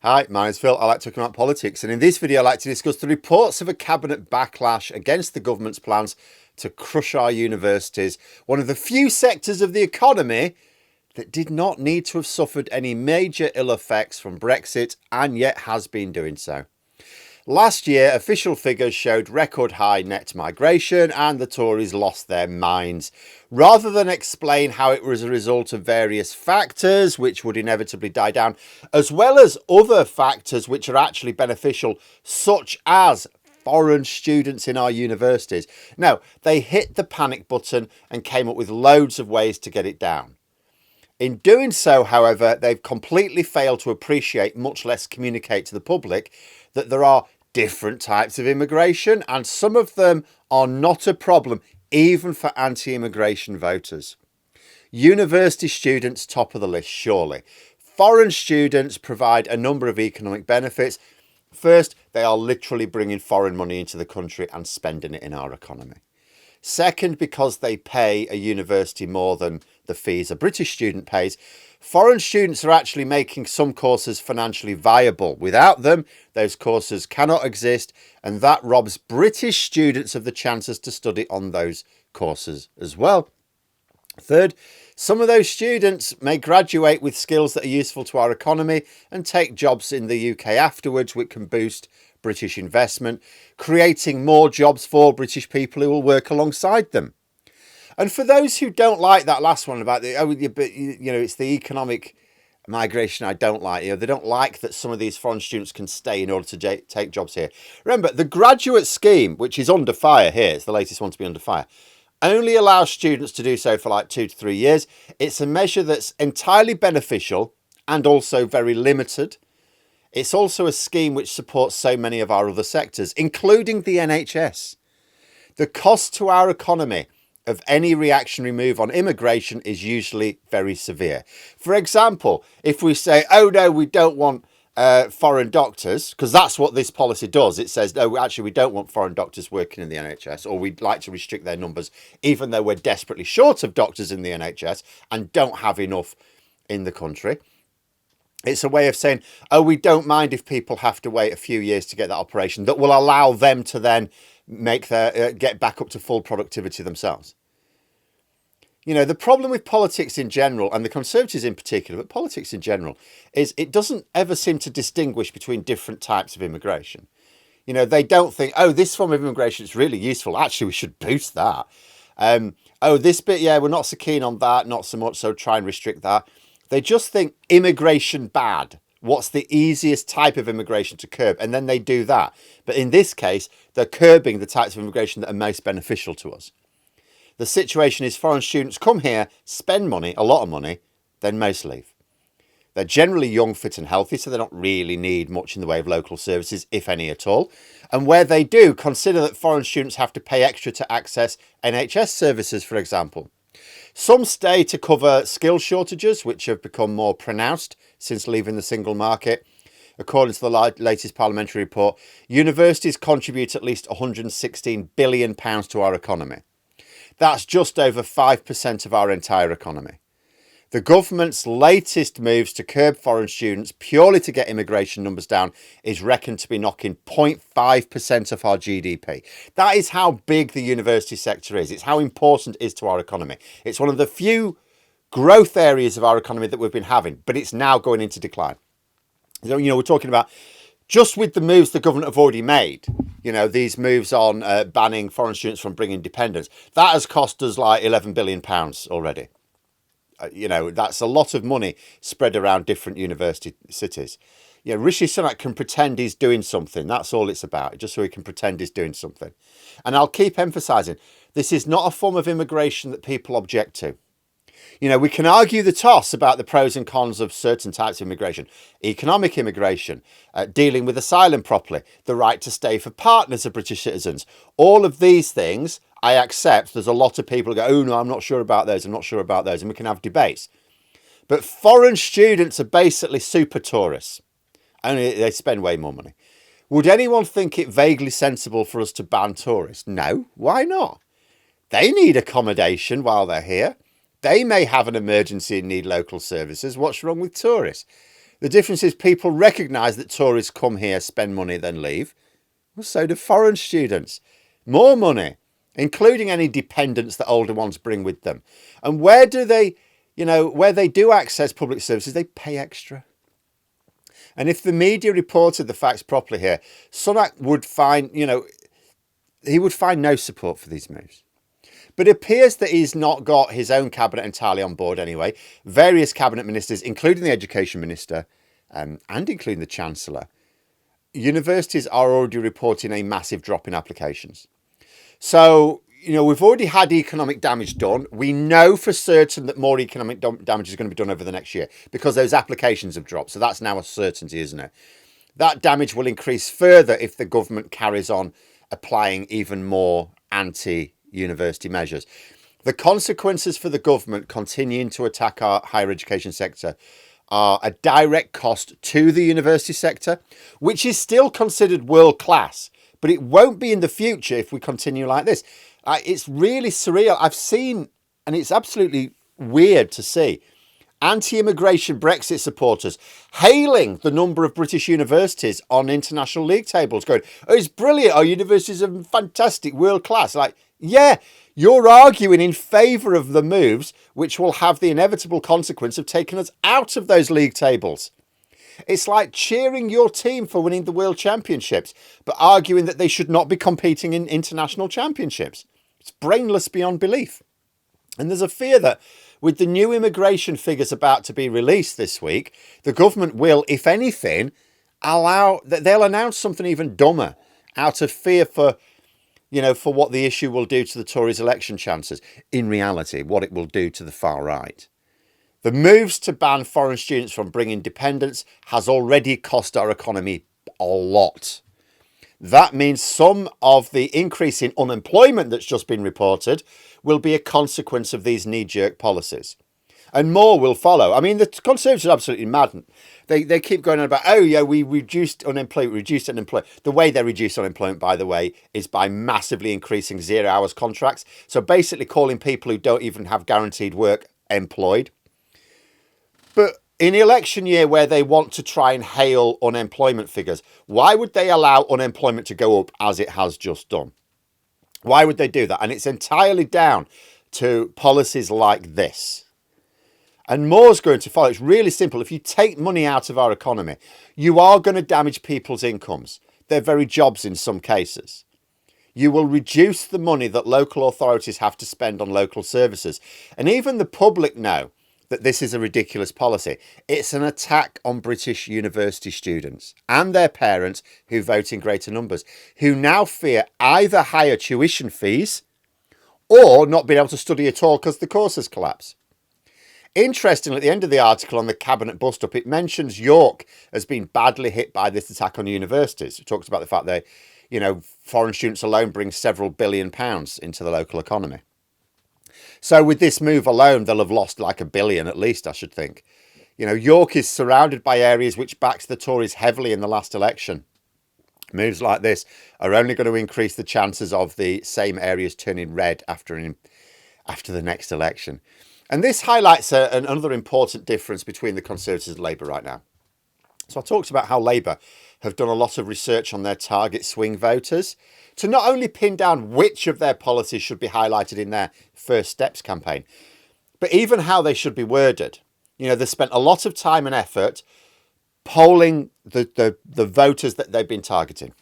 Hi, my name's Phil. I like talking about politics, and in this video, I'd like to discuss the reports of a cabinet backlash against the government's plans to crush our universities, one of the few sectors of the economy that did not need to have suffered any major ill effects from Brexit and yet has been doing so. Last year, official figures showed record high net migration and the Tories lost their minds. Rather than explain how it was a result of various factors which would inevitably die down, as well as other factors which are actually beneficial, such as foreign students in our universities, no, they hit the panic button and came up with loads of ways to get it down. In doing so, however, they've completely failed to appreciate, much less communicate to the public, that there are different types of immigration and some of them are not a problem, even for anti-immigration voters. University students, top of the list, surely. Foreign students provide a number of economic benefits. First, they are literally bringing foreign money into the country and spending it in our economy. Second, because they pay a university more than the fees a British student pays, foreign students are actually making some courses financially viable. Without them, those courses cannot exist, and that robs British students of the chances to study on those courses as well. Third, some of those students may graduate with skills that are useful to our economy and take jobs in the UK afterwards, which can boost British investment, creating more jobs for British people who will work alongside them. And for those who don't like that last one about it's the economic migration I don't like. They don't like that some of these foreign students can stay in order to take jobs here. Remember, the graduate scheme, which is under fire here, it's the latest one to be under fire, only allows students to do so for like 2 to 3 years. It's a measure that's entirely beneficial and also very limited. It's also a scheme which supports so many of our other sectors, including the NHS. The cost to our economy of any reactionary move on immigration is usually very severe. For example, if we say, oh no, we don't want foreign doctors, because that's what this policy does. It says, no, actually, we don't want foreign doctors working in the NHS, or we'd like to restrict their numbers, even though we're desperately short of doctors in the NHS and don't have enough in the country. It's a way of saying, oh, we don't mind if people have to wait a few years to get that operation that will allow them to then make their get back up to full productivity themselves. The problem with politics in general, and the Conservatives in particular, but politics in general, is it doesn't ever seem to distinguish between different types of immigration. They don't think, oh, this form of immigration is really useful. Actually, we should boost that. Oh, this bit, yeah, we're not so keen on that, not so much, so try and restrict that. They just think immigration bad. What's the easiest type of immigration to curb? And then they do that. But in this case, they're curbing the types of immigration that are most beneficial to us. The situation is foreign students come here, spend money, a lot of money, then most leave. They're generally young, fit and healthy, so they don't really need much in the way of local services, if any at all. And where they do, consider that foreign students have to pay extra to access NHS services, for example. Some stay to cover skill shortages, which have become more pronounced since leaving the single market. According to the latest parliamentary report, universities contribute at least £116 billion to our economy. That's just over 5% of our entire economy. The government's latest moves to curb foreign students purely to get immigration numbers down is reckoned to be knocking 0.5% of our GDP. That is how big the university sector is. It's how important it is to our economy. It's one of the few growth areas of our economy that we've been having, but it's now going into decline. We're talking about just with the moves the government have already made, these moves on banning foreign students from bringing dependents, that has cost us like £11 billion already. That's a lot of money spread around different university cities. Rishi Sunak can pretend he's doing something. That's all it's about, just so he can pretend he's doing something. And I'll keep emphasising, this is not a form of immigration that people object to. We can argue the toss about the pros and cons of certain types of immigration. Economic immigration, dealing with asylum properly, the right to stay for partners of British citizens. All of these things I accept. There's a lot of people who go, oh no, I'm not sure about those, I'm not sure about those, and we can have debates. But foreign students are basically super tourists. Only they spend way more money. Would anyone think it vaguely sensible for us to ban tourists? No, why not? They need accommodation while they're here. They may have an emergency and need local services. What's wrong with tourists? The difference is people recognise that Tories come here, spend money, then leave. Well, so do foreign students. More money, including any dependents that older ones bring with them. And where do they, where they do access public services, they pay extra. And if the media reported the facts properly here, Sunak would find, he would find no support for these moves. But it appears that he's not got his own cabinet entirely on board anyway. Various cabinet ministers, including the education minister and including the chancellor, universities are already reporting a massive drop in applications. So, we've already had economic damage done. We know for certain that more economic damage is going to be done over the next year because those applications have dropped. So that's now a certainty, isn't it? That damage will increase further if the government carries on applying even more anti-university measures. The consequences for the government continuing to attack our higher education sector are a direct cost to the university sector, which is still considered world class, but it won't be in the future if we continue like this. It's really surreal. I've seen, and it's absolutely weird to see, anti-immigration Brexit supporters hailing the number of British universities on international league tables, going, "Oh, it's brilliant, our universities are fantastic, world class." Like, yeah, you're arguing in favour of the moves which will have the inevitable consequence of taking us out of those league tables. It's like cheering your team for winning the World Championships, but arguing that they should not be competing in international championships. It's brainless beyond belief. And there's a fear that with the new immigration figures about to be released this week, the government will, if anything, they'll announce something even dumber out of fear for what the issue will do to the Tories' election chances. In reality, what it will do to the far right. The moves to ban foreign students from bringing dependents has already cost our economy a lot. That means some of the increase in unemployment that's just been reported will be a consequence of these knee-jerk policies. And more will follow. I mean, the Conservatives are absolutely mad. They keep going on about, oh, yeah, we reduced unemployment. The way they reduce unemployment, by the way, is by massively increasing 0 hours contracts. So basically calling people who don't even have guaranteed work employed. But in election year where they want to try and hail unemployment figures, why would they allow unemployment to go up as it has just done? Why would they do that? And it's entirely down to policies like this. And more's going to follow. It's really simple. If you take money out of our economy, you are going to damage people's incomes, their very jobs in some cases. You will reduce the money that local authorities have to spend on local services. And even the public know that this is a ridiculous policy. It's an attack on British university students and their parents who vote in greater numbers, who now fear either higher tuition fees or not being able to study at all because the courses collapse. Interestingly, at the end of the article on the cabinet bust-up, it mentions York has been badly hit by this attack on universities. It talks about the fact that, foreign students alone bring several £billion into the local economy. So with this move alone, they'll have lost like £1 billion at least, I should think. York is surrounded by areas which backed the Tories heavily in the last election. Moves like this are only going to increase the chances of the same areas turning red after the next election. And this highlights another important difference between the Conservatives and Labour right now. So I talked about how Labour have done a lot of research on their target swing voters to not only pin down which of their policies should be highlighted in their First Steps campaign, but even how they should be worded. They spent a lot of time and effort polling the voters that they've been targeting.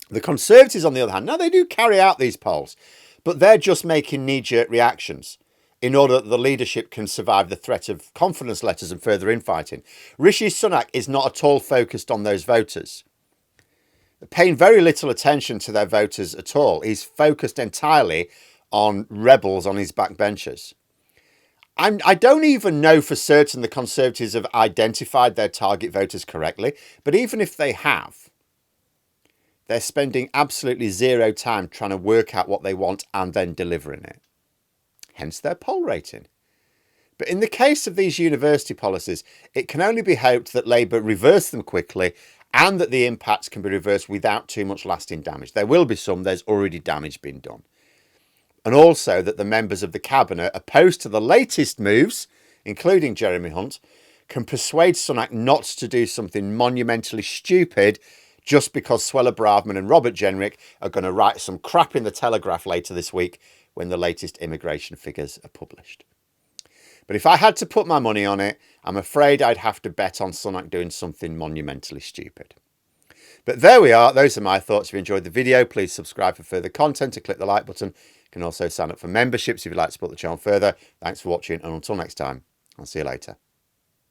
The Conservatives, on the other hand, now they do carry out these polls, but they're just making knee-jerk reactions in order that the leadership can survive the threat of confidence letters and further infighting. Rishi Sunak is not at all focused on those voters. Paying very little attention to their voters at all. He's focused entirely on rebels on his backbenchers. I don't even know for certain the Conservatives have identified their target voters correctly, but even if they have, they're spending absolutely zero time trying to work out what they want and then delivering it. Hence their poll rating. But in the case of these university policies, it can only be hoped that Labour reverse them quickly and that the impacts can be reversed without too much lasting damage. There will be some, there's already damage been done. And also that the members of the cabinet opposed to the latest moves, including Jeremy Hunt, can persuade Sunak not to do something monumentally stupid just because Suella Braverman and Robert Jenrick are going to write some crap in the Telegraph later this week when the latest immigration figures are published. But if I had to put my money on it, I'm afraid I'd have to bet on Sunak doing something monumentally stupid. But there we are. Those are my thoughts. If you enjoyed the video, please subscribe for further content and click the like button. You can also sign up for memberships if you'd like to support the channel further. Thanks for watching, and until next time, I'll see you later.